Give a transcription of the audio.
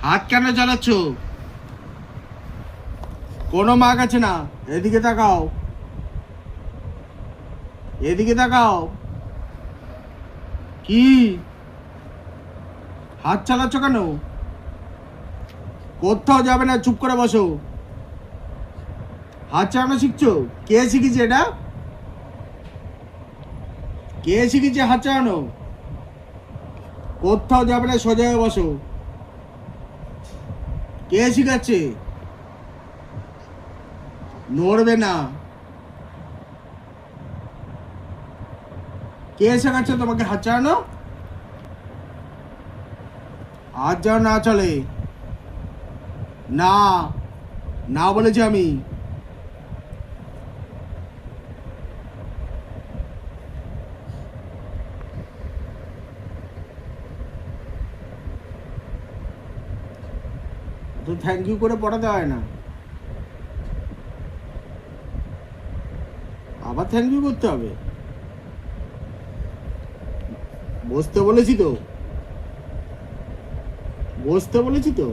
হাত কেন চালাচ্ছ? কোনো মাগ আছে না। এদিকে তাকাও, এদিকে তাকাও। কি হাত চালাচ্ছ কেন? কোথাও যাবে না, চুপ করে বসো। হাত চালানো শিখছো? কে শিখিয়েছে এটা? কে শিখিয়েছে হাত চালানো? কোথাও যাবে না, সোজা হয়ে বসো। কে শিখাচ্ছে? নড়বে না। কে শেখাচ্ছে তোমাকে হাত চালানো? হাত যেন না চলে। না, না বলেছি আমি। তো থ্যাংক ইউ করে পড়াতে হয় না, আবার থ্যাংক ইউ করতে হবে? বসতে বলেছি তো, বসতে বলেছি তো।